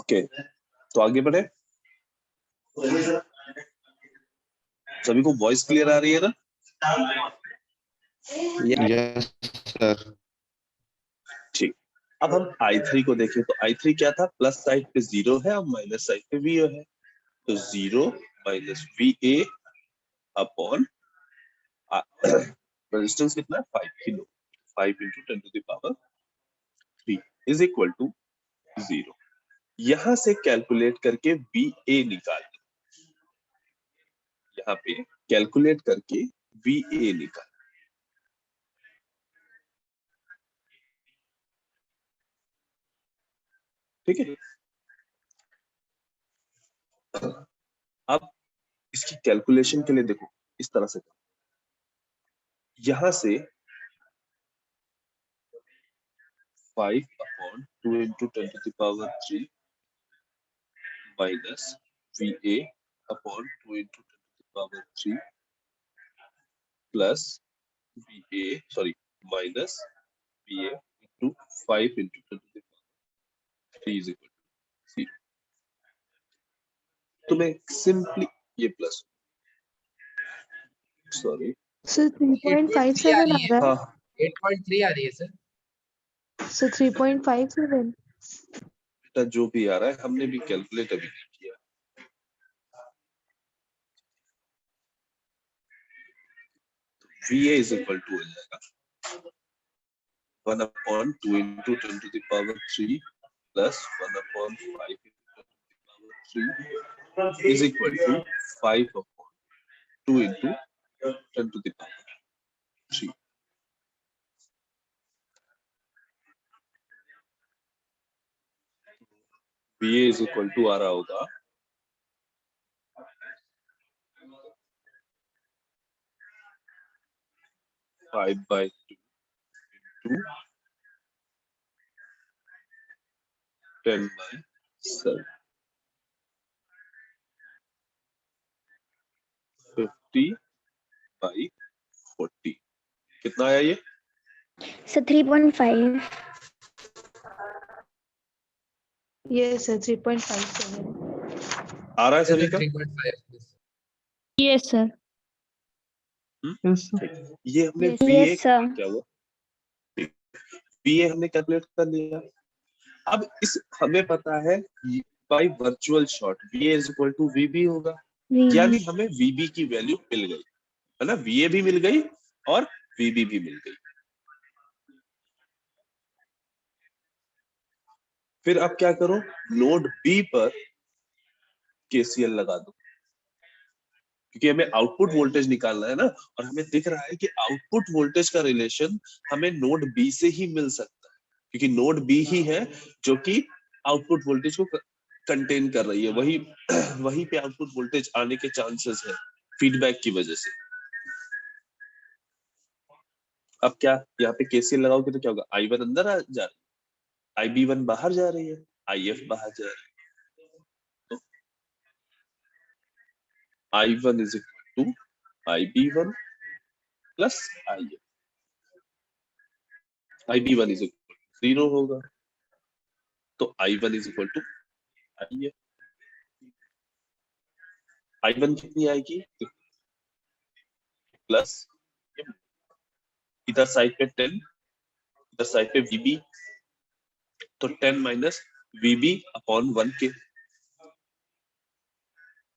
Okay, तो आगे बढ़े। सभी को वॉइस क्लियर आ रही है ना? Yes sir. ठीक, अब हम I3 को देखें तो I3 क्या था, प्लस साइड पे 0 है और माइनस साइड पे VA है, तो 0 माइनस VA अपॉन रेजिस्टेंस कितना है 5 kilo, 5 into 10 to the power 3 is equal to 0। यहां से कैलकुलेट करके VA निकाल, यहाँ पे कैलकुलेट करके VA निकाल। ठीक है, अब इसकी कैलकुलेशन के लिए देखो इस तरह से, यहां से 5 upon 2 into 10 to the power 3 minus VA upon 2 into 10 to the power 3 plus VA, sorry, minus VA into 5 into 10 to the power 3 is equal to 0। तो मैं सिंपली ये प्लस, सॉरी सर 3.57 आ रहा है। हाँ 8.3 आ रही है सर। सर 3.57। बेटा जो भी आ रहा है, हमने भी कैलकुलेट अभी नहीं किया। VA is equal to हो जाएगा 1 upon 2 into 10 to the power 3 plus 1 upon 5 into 10 to the power 3 is equal to 5 upon 2 into 10 to the power 3। VA is equal to आ रहा होगा 5/2 into 10/7 50/40। कितना आया ये? सर 3.5। ये सर 3.57। आ रहा है सभी का? 3.5। Yes sir. ठीक। ये हमने Yes, VA yes, sir. क्या हुआ, VA हमने कैलकुलेट कर लिया। अब इस हमें पता है by virtual short VA is equal to VB होगा, यानी हमें VB की वैल्यू मिल गई है ना, VA भी मिल गई और VB भी मिल गई। फिर अब क्या करो, नोड B पर KCL लगा दो, क्योंकि हमें आउटपुट वोल्टेज निकालना है ना, और हमें दिख रहा है कि आउटपुट वोल्टेज का रिलेशन हमें नोड B से ही मिल सकता है, क्योंकि नोड B ही है जो कि आउटपुट वोल्टेज को कंटेन कर रही है, वही पे आउटपुट वोल्टेज आने के चांसेस है फीडबैक की वजह से। अब क्या यहाँ पे KCL लगाओगे तो क्या होगा, I1 अंदर आ जा रही है, IB1 बाहर जा रही है, IF बाहर जा रही है, तो I1 is equal to IB1 plus IF, IB1 is equal to 0 होगा, तो I1 is equal to IF। I1 कितनी आएगी, प्लस इधर साइड पे 10, इधर साइड पे VB, तो 10 माइनस VB अपॉन 1 के,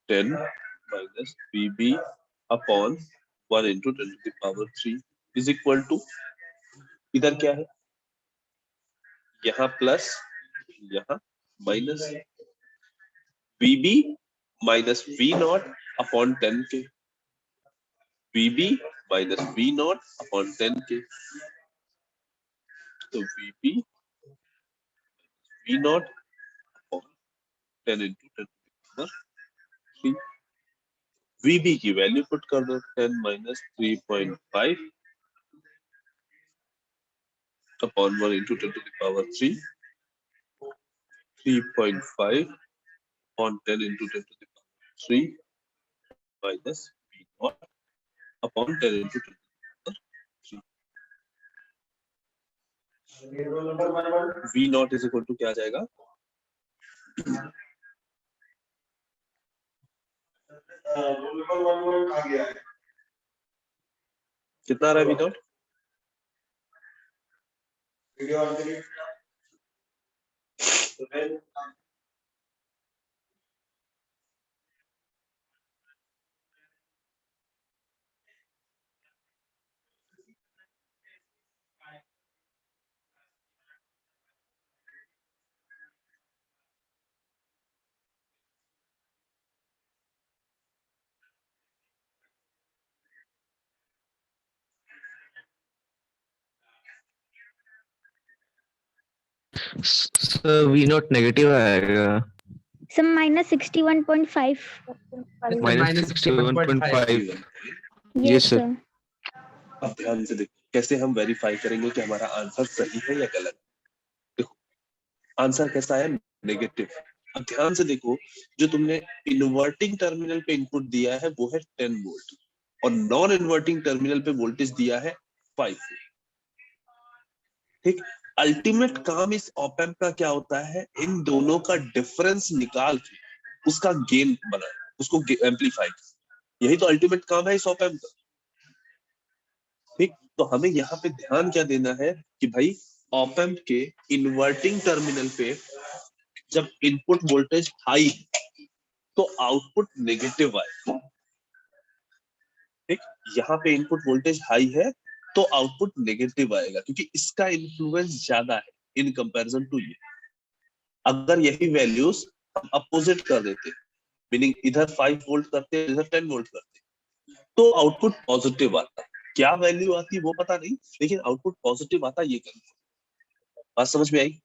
10 minus VB upon 1 into 10 to the power 3 is equal to, इधर क्या है, यहाँ प्लस यहाँ minus VB minus V0 upon 10 के, VB माइनस V0 अपॉन 10 के, तो VB V0 upon 10 into 10 to the power 3। VB की वैल्यू पुट कर दो, 10 minus 3.5 upon 1 into 10 to the power 3, 3.5 on 10 into 10 to the power 3 minus V0 upon 10 into 10 to the power 3। V0 is equal to क्या आ जाएगा, कितना आ रहा है without? Sir we not negative आएगा। Sir -61.5। -61.5। Yes Yes, sir. Sir. अब ध्यान से देखो कैसे हम वेरीफाई करेंगे कि हमारा आंसर सही है या गलत। देखो आंसर कैसा है, नेगेटिव। अब ध्यान से देखो, जो तुमने इन्वर्टिंग टर्मिनल पे इनपुट दिया है वो है 10 वोल्ट और नॉन इन्वर्टिंग टर्मिनल पे वोल्टेज दिया है 5 वोल्ट। ठीक, अल्टीमेट काम इस ऑप एम्प का क्या होता है, इन दोनों का डिफरेंस निकाल के उसका गेन बनाना, उसको एम्पलीफाई। यही तो अल्टीमेट काम है इस ऑप एम्प का। ठीक, तो हमें यहाँ पे ध्यान क्या देना है कि भाई ऑप एम्प के इन्वर्टिंग टर्मिनल पे जब इनपुट वोल्टेज हाई तो आउटपुट नेगेटिव आएगा। ठीक, यहाँ पे इनपुट वोल्टेज हाई है तो आउटपुट नेगेटिव आएगा क्योंकि इसका इन्फ्लुएंस ज्यादा है इन कंपैरिजन टू ये। अगर यही वैल्यूज हम अपोजिट कर देते, मीनिंग इधर 5 वोल्ट करते इधर 10 वोल्ट करते, तो आउटपुट पॉजिटिव आता। क्या वैल्यू आती वो पता नहीं, लेकिन आउटपुट पॉजिटिव आता ये कंफर्म। बात समझ में आई?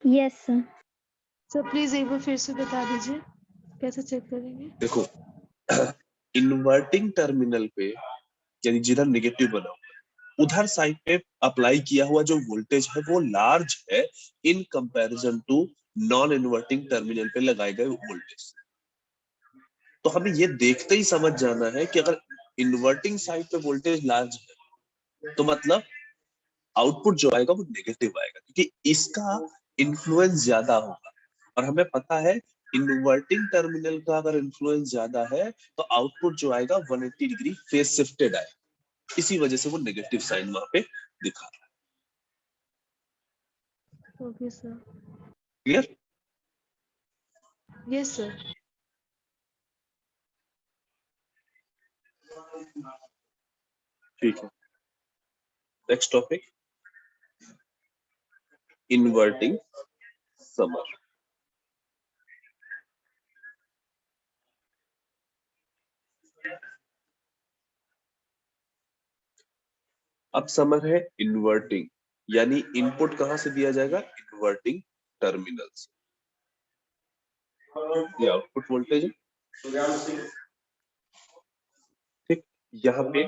Yes sir. सर प्लीज एक बार फिर से बता दीजिए कैसे चेक करेंगे। देखो इन्वर्टिंग टर्मिनल पे यानी जिधर नेगेटिव बना हुआ है उधर साइड पे अप्लाई किया हुआ जो वोल्टेज है वो लार्ज है in comparison to non inverting terminal पे लगाए गए वोल्टेज। तो हमें ये देखते ही समझ जाना है कि अगर इन्वर्टिंग साइड पे वोल्टेज लार्ज है तो मतलब आउटपुट जो आएगा वो नेगेटिव आएगा क्योंकि इसका इन्फ्लुएंस ज्यादा होगा। और हमें पता है इन्वर्टिंग टर्मिनल का अगर इन्फ्लुएंस ज्यादा है तो आउटपुट जो आएगा 180 डिग्री फेस शिफ्टेड आएगा। इसी वजह से वो नेगेटिव साइन वहां पे दिखा रहा है। Okay sir. Clear? Yes sir. ठीक है, नेक्स्ट टॉपिक इन्वर्टिंग समर। अब समर है इन्वर्टिंग, यानी इनपुट कहां से दिया जाएगा, इन्वर्टिंग टर्मिनल से। ये आउटपुट वोल्टेज है। ठीक, यहाँ पे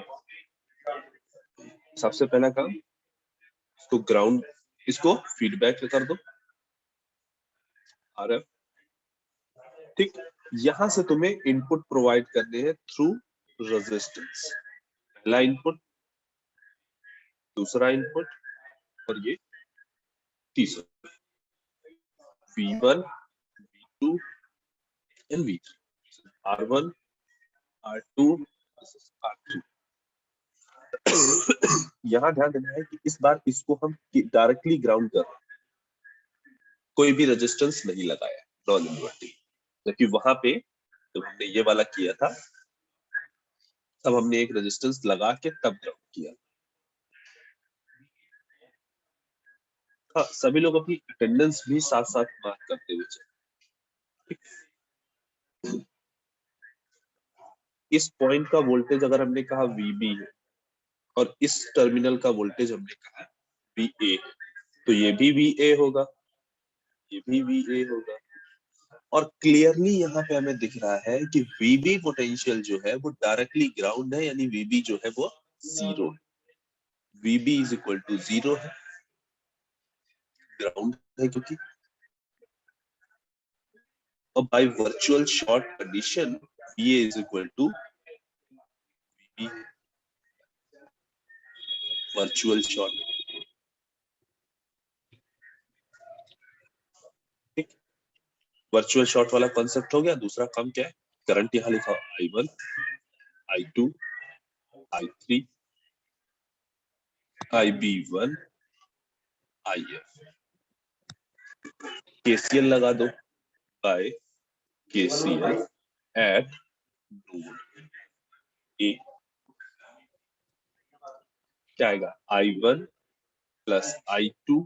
सबसे पहला काम इसको ग्राउंड, इसको फीडबैक कर दो आरएफ। ठीक, यहां से तुम्हें इनपुट प्रोवाइड करने हैं थ्रू रेजिस्टेंस। पहला इनपुट, दूसरा इनपुट और ये तीसरा, V1, V2 and V3, R1, R2, R3। यहाँ ध्यान देना है कि इस बार इसको हम डायरेक्टली ग्राउंड कर रहे हैं, कोई भी रेजिस्टेंस नहीं लगाया नॉन इन्वर्टिंग, जबकि वहां पे जब हमने ये वाला किया था तब हमने एक रेजिस्टेंस लगा के तब ग्राउंड किया। हाँ, सभी लोग अपनी अटेंडेंस भी साथ साथ मार्क करते हुए चले। इस पॉइंट का वोल्टेज अगर हमने कहा VB है और इस टर्मिनल का वोल्टेज हमने कहा VA, तो ये भी VA होगा, ये भी VA होगा। और क्लियरली यहाँ पे हमें दिख रहा है कि VB पोटेंशियल जो है वो डायरेक्टली ग्राउंड है, यानी VB जो है वो 0 है। VB इज इक्वल टू 0 है, ग्राउंड है क्योंकि। और by virtual short condition VA is equal to VB, virtual short. Virtual short वाला कॉन्सेप्ट हो गया। दूसरा काम क्या है, करंट यहाँ लिखा I1, I2, I3, IB1, IF। KCL लगा दो by KCL at node A। क्या आएगा, I1 plus I2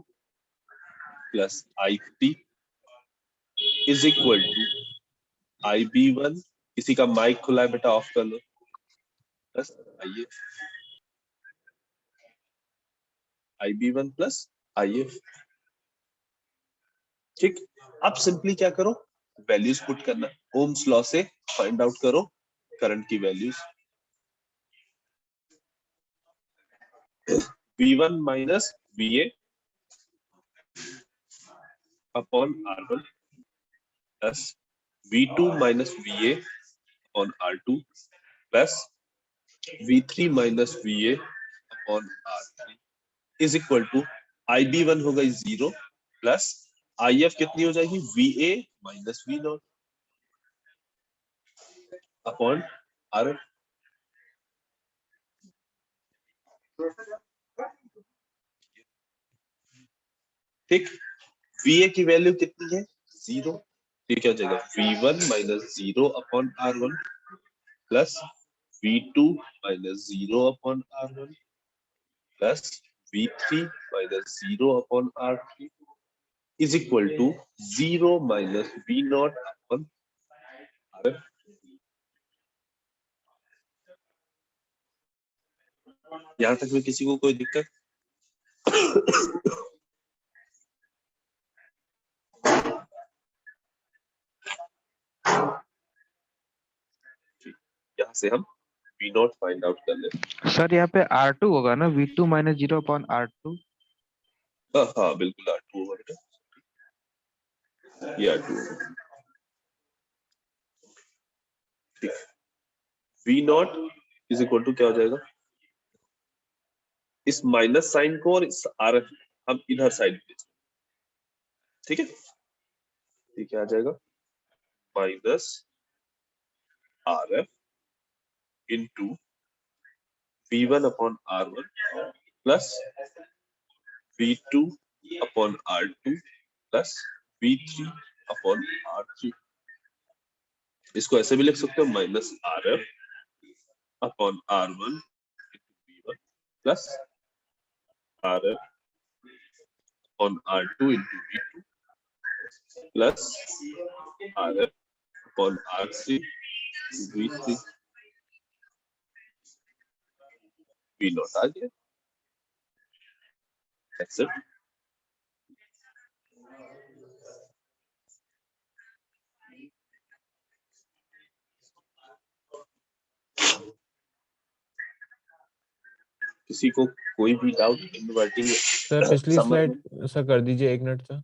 plus I3 is equal to IB1, किसी का माइक खुला है बेटा, ऑफ कर लो, plus IF, IB1 plus IF। ठीक, अब सिंपली क्या करो, वैल्यूज पुट करना, ओम्स लॉ से फाइंड आउट करो करंट की values. V1 minus VA upon R1 plus V2 minus VA upon R2 plus V3 minus VA upon R3 is equal to IB1 हो गई 0 प्लस IF कितनी हो जाएगी, VA minus V0 upon R। ठीक, VA की value कितनी है, 0, ये क्या हो जाएगा, V1 minus 0 upon R1 plus V2 minus 0 upon R1 plus V3 minus 0 upon R3 is equal to 0 minus V0 upon R। यहां तक में किसी को कोई दिक्कत? यहाँ से हम V0 फाइंड आउट कर लेते सर यहाँ पे R2 होगा ना, V2 माइनस 0 अपॉन R2। हैं। हाँ बिल्कुल R2 होगा बेटा, ये R2 होगा। ठीक, V0 इज इक्वल टू क्या हो जाएगा, इस माइनस साइन को और इस RF हम इधर साइड पे, ठीक है, ये क्या आ जाएगा, minus RF into V1 upon R1 plus V2 upon R2 plus V3 upon R3। इसको ऐसे भी लिख सकते हो, minus RF upon R1 V1 plus RF upon R2 into V2 plus RF upon R3 V3। V0 आ गया, that's it। किसी को कोई भी डाउट इन्वर्टिंग सर पिछली स्लाइड सर कर दीजिए, 1 मिनट सर।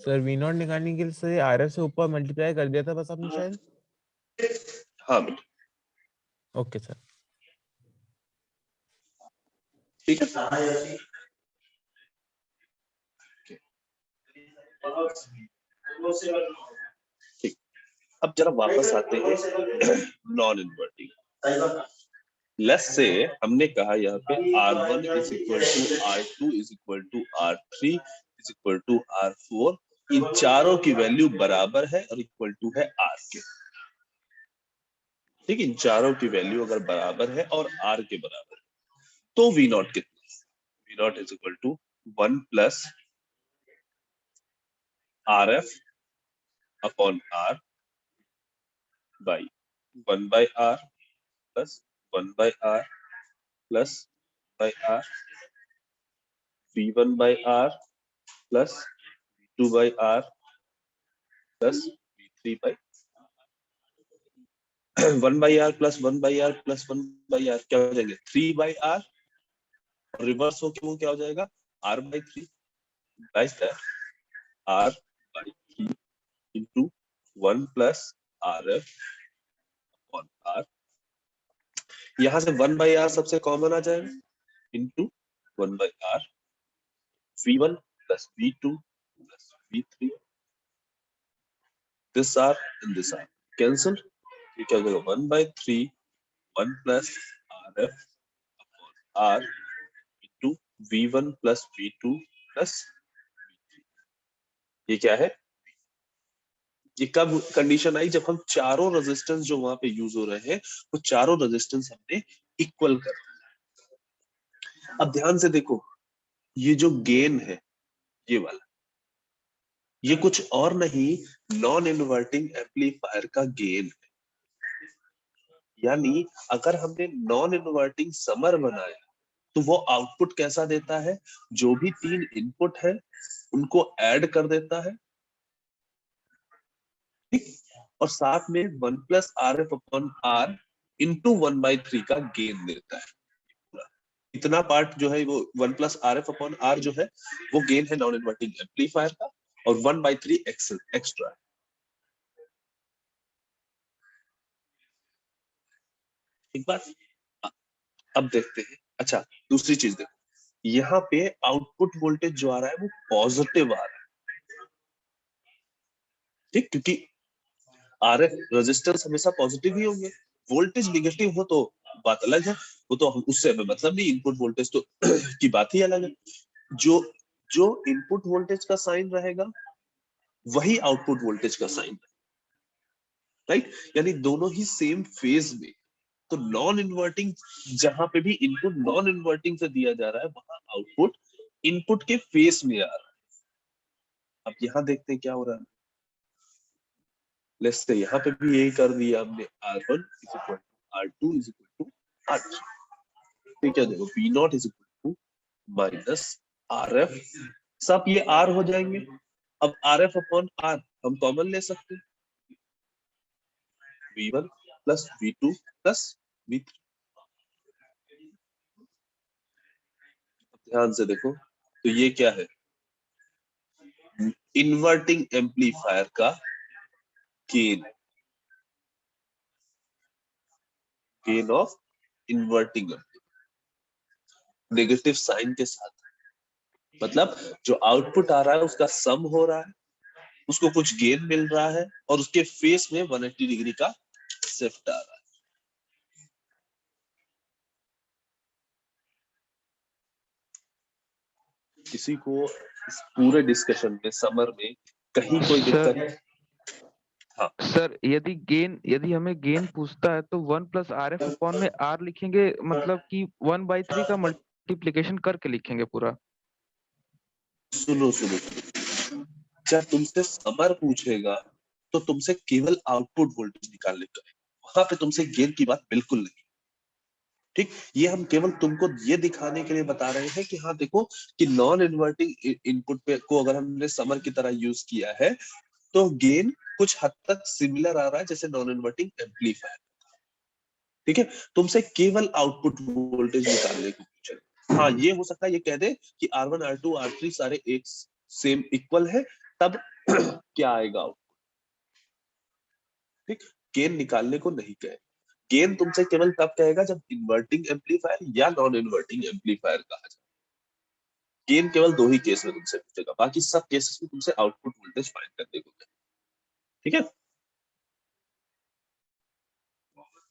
सर V0 निकालने के लिए सर RF से ऊपर मल्टीप्लाई कर दिया था बस आपने शायद। हाँ बेटा, ओके सर। ठीक है। ठीक, अब जरा वापस आते हैं नॉन इन्वर्टिंग। लेट्स से हमने कहा यहाँ पे R1 is equal to R2 is equal to R3 is equal to R4, इन चारों की वैल्यू बराबर है और इक्वल टू है R के। ठीक, इन चारों की वैल्यू अगर बराबर है और R के बराबर है तो V0 कितना, V0 is equal to 1 plus RF upon R by 1 by R plus 1 by R plus by R, V1 by R plus V2 by R plus V3 by. 1 by r plus 1 by r plus 1 by r क्या हो जाएंगे 3 by r, और reverse होके वो क्या हो जाएगा r by 3, right that r by 3 into 1 plus rf on r, यहां से 1 by r सबसे कॉमन आ जाएगा into 1 by r v1 plus v2 plus v3, this r and this r cancel, ये क्या हो जाएगा 1 by 3 1 plus rf upon r into v1 plus v2 plus v3, ये क्या है, ये कब कंडीशन आई जब हम चारों रेजिस्टेंस जो वहां पे यूज हो रहे हैं वो चारों रेजिस्टेंस हमने इक्वल कर दिया। अब ध्यान से देखो ये जो गेन है ये वाला, ये कुछ और नहीं नॉन इन्वर्टिंग एम्पलीफायर का गेन है, यानी अगर हमने नॉन इन्वर्टिंग समर बनाया तो वो आउटपुट कैसा देता है, जो भी 3 इनपुट है उनको ऐड कर देता है, ठीक, और साथ में 1 plus R F upon R into 1/3 का गेन देता है। इतना पार्ट जो है वो 1 plus R F upon R जो है वो गेन है नॉन इन्वर्टिंग एम्पलीफायर का, और 1/3 एक्स्ट्रा है। एक बात अब देखते हैं, अच्छा दूसरी चीज देखो, यहाँ पे आउटपुट वोल्टेज जो आ रहा है वो पॉजिटिव आ रहा है, ठीक, क्योंकि आरएफ रेजिस्टेंस हमेशा पॉजिटिव ही होंगे, वोल्टेज निगेटिव हो तो बात अलग है, वो तो हम उससे हमें मतलब नहीं, इनपुट वोल्टेज तो की बात ही अलग है। जो जो इनपुट वोल्टेज का साइन रहेगा वही आउटपुट वोल्टेज का साइन है, राइट, यानी दोनों ही सेम फेज में। तो नॉन इन्वर्टिंग जहां पे भी इनपुट नॉन इन्वर्टिंग से दिया जा रहा है वहां आउटपुट इनपुट के फेस में आ रहा है। अब यहां देखते हैं क्या हो रहा है, लेट्स से यहाँ पे भी यही कर दिया हमने, R1 is equal to R2 is equal to R3, फिर क्या देखो V0 is equal to minus RF, सब ये R हो जाएंगे। अब RF अपॉन R हम कॉमन ले सकते हैं, V1 plus V2 plus V3। ध्यान से देखो तो ये क्या है, इन्वर्टिंग एम्पलीफायर का gain, gain of inverting negative sign के साथ, मतलब जो आउटपुट आ रहा है उसका सम हो रहा है, उसको कुछ गेन मिल रहा है और उसके फेस में 180 डिग्री का शिफ्ट आ रहा है। किसी को इस पूरे डिस्कशन में समर में कहीं कोई दिक्कत है? हाँ सर यदि हमें गेन पूछता है तो 1 प्लस आर एफ अपॉन में आर लिखेंगे, मतलब कि 1/3 का मल्टीप्लिकेशन करके लिखेंगे पूरा। सुनो सुनो, जब तुमसे समर पूछेगा तो तुमसे केवल आउटपुट वोल्टेज निकालने का है, वहां पे तुमसे गेन की बात बिल्कुल नहीं, ठीक। ये हम केवल तुमको ये दिखाने के लिए बता रहे हैं कि हाँ देखो कि नॉन इन्वर्टिंग इनपुट पे को अगर हमने समर की तरह यूज किया है तो गेन कुछ हद तक सिमिलर आ रहा है जैसे नॉन इन्वर्टिंग एम्पलीफायर, ठीक है। तुमसे केवल आउटपुट वोल्टेज निकालने को पूछे, हाँ ये हो सकता है ये कह दे कि R1 R2 R3 सारे एक सेम इक्वल है, तब क्या आएगा आउटपुट, ठीक। गेन निकालने को नहीं कहे, गेन तुमसे केवल तब कहेगा जब इन्वर्टिंग एम्पलीफायर या नॉन इन्वर्टिंग एम्पलीफायर कहा जाए। गेन केवल 2 ही केस में तुमसे पूछेगा, बाकी सब केसेस में तुमसे आउटपुट वोल्टेज फाइंड करने को कहेगा, ठीक है।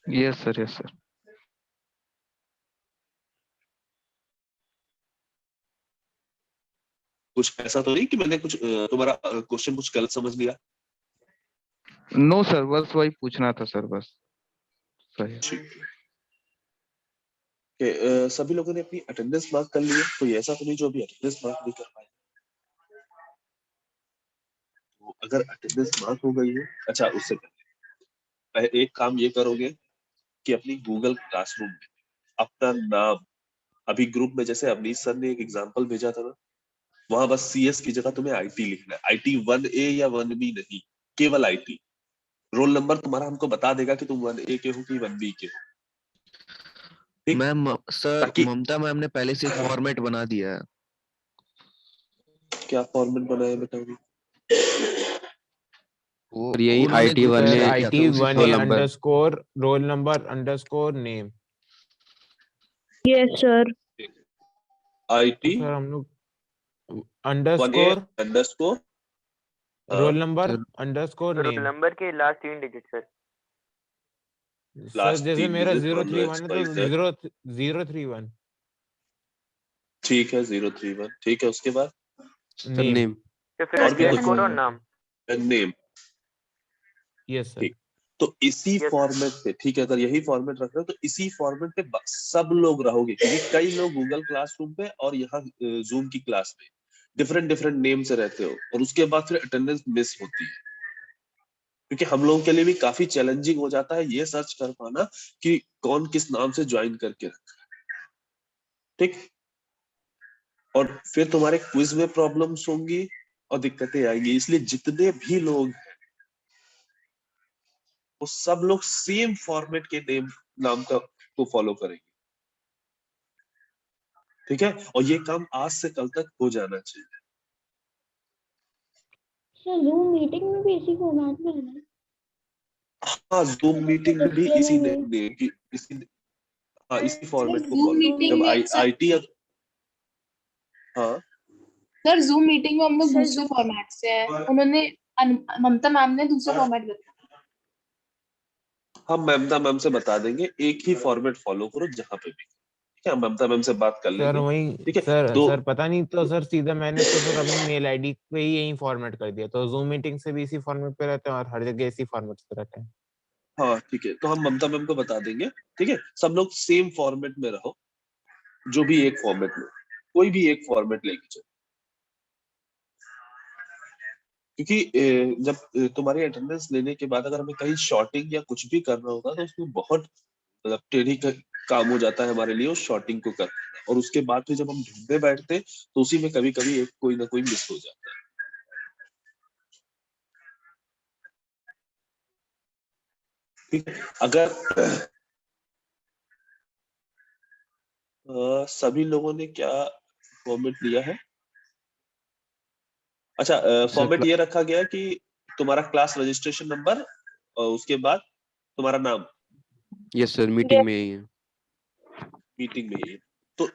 Yes sir, yes sir. कुछ ऐसा तो नहीं कि मैंने कुछ तुम्हारा क्वेश्चन कुछ गलत समझ लिया? नो सर, बस वही पूछना था सर, बस सही। ठीक है, सभी लोगों ने अपनी अटेंडेंस मार्क कर ली है, तो ऐसा तो नहीं जो अभी अटेंडेंस मार्क नहीं कर पाए, तो अगर अटेंडेंस मार्क हो गई है, अच्छा उससे पहले एक काम ये करोगे कि अपनी गूगल क्लासरूम में अपना नाम, अभी ग्रुप में जैसे अवनीश सर ने एक एग्जांपल भेजा था ना, वहां बस CS की जगह तुम्हें IT लिखना है, IT 1A या 1B नहीं, केवल IT, रोल नंबर तुम्हारा हमको बता देगा कि तुम 1A के हो कि 1B के हो, ठीक? मैम सर ताकि ममता मैम ने पहले से फॉर्मेट बना दिया है। क्या फॉर्मेट बनाया बेटा अभी? वो यही उन्होंने IT ग्रुप वन में सर ने शेयर किया था उसी IT1A roll format number underscore roll number underscore name. Yes sir. IT तो सर हम लोग 1A underscore underscore roll number sir. Underscore roll name. Number के last 3 digit sir. Sir last जैसे 3 मेरा डिजिट 031 है तो 1XYZ, 031 ठीक है 031, ठीक है उसके बाद सर नेम। नेम। तो फिर और भी कुछ अंडरस्कोर और नाम। Name, yes sir. ठीक। तो इसी Yes, sir. फॉर्मेट पे, ठीक है, अगर यही फॉर्मेट रख रहे हो तो इसी फॉर्मेट पे सब लोग रहोगे, क्योंकि कई लोग गूगल क्लासरूम पे और यहाँ जूम की क्लास में डिफरेंट डिफरेंट नेम से रहते हो और उसके बाद फिर अटेंडेंस मिस होती है, क्योंकि हम लोगों के लिए भी काफी चैलेंजिंग हो जाता है ये सर्च कर पाना कि कौन किस नाम से ज्वाइन करके रखा है, ठीक। और फिर तुम्हारे क्विज में प्रॉब्लम्स होंगी और दिक्कतें आएंगी, इसलिए जितने भी लोग हैं वो सब लोग सेम फॉर्मेट के नाम का को फॉलो करेंगे, ठीक है। और ये काम आज से कल तक हो जाना चाहिए। सर जूम मीटिंग में भी इसी फॉर्मेट में है ना? हाँ, जूम मीटिंग में भी डिस्प्ले इसी में भी। इसी फॉर्मेट को जूम फॉलो, मीटिंग जब में सर, आईटी, हाँ सर जूम मीटिंग में हम लोग सर दूसरे फॉर्मेट से है, उन्होंने ममता मैम ने दूसरा फॉर्मेट बताया। हम ममता मैम से बता देंगे एक ही फॉर्मेट फॉलो करो जहाँ पे भी, ठीक है। हम ममता मैम से बात कर सर लेंगे, वही ठीक है। सर तो सर पता नहीं तो सर सीधा मैंने तो सर अपनी मेल आईडी पे ही यही फॉर्मेट कर दिया, तो जूम मीटिंग से भी इसी फॉर्मेट पे रहते हैं और हर जगह इसी फॉर्मेट पे रहते हैं। हाँ ठीक है, तो हम ममता मैम को बता देंगे, ठीक है। सब लोग सेम फॉर्मेट में रहो, जो भी एक फॉर्मेट में, कोई भी एक फॉर्मेट लेके चलो, क्योंकि जब तुम्हारी अटेंडेंस लेने के बाद अगर हमें कहीं शॉर्टिंग या कुछ भी करना होगा तो उसमें बहुत मतलब टेढ़ी काम हो जाता है हमारे लिए उस शॉर्टिंग को करना, और उसके बाद फिर जब हम ढूंढने बैठते तो उसी में कभी कभी एक कोई ना कोई मिस हो जाता है, ठीक है। अगर सभी लोगों ने क्या फॉर्मेट लिया है, अच्छा फॉर्मेट ये रखा गया है कि तुम्हारा क्लास रजिस्ट्रेशन नंबर और उसके बाद तुम्हारा नाम यस सर मीटिंग में यही है। मीटिंग में ही, तो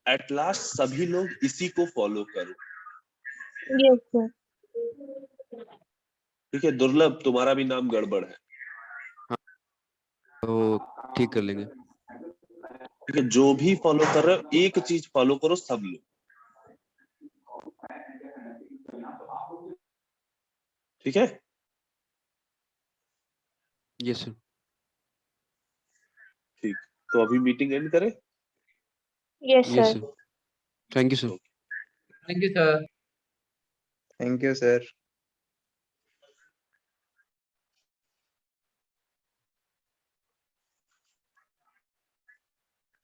एट लास्ट सभी लोग इसी को फॉलो करो, यस सर। ठीक है। दुर्लभ तुम्हारा भी नाम गड़बड़ है, तो ठीक कर लेंगे। ठीक है। जो भी फॉलो कर रहे हो एक चीज फॉलो करो सब लोग, ठीक है। Yes sir. ठीक, तो अभी मीटिंग एंड करें। Yes yes sir. Sir. Thank you sir. Thank you sir. Thank you sir.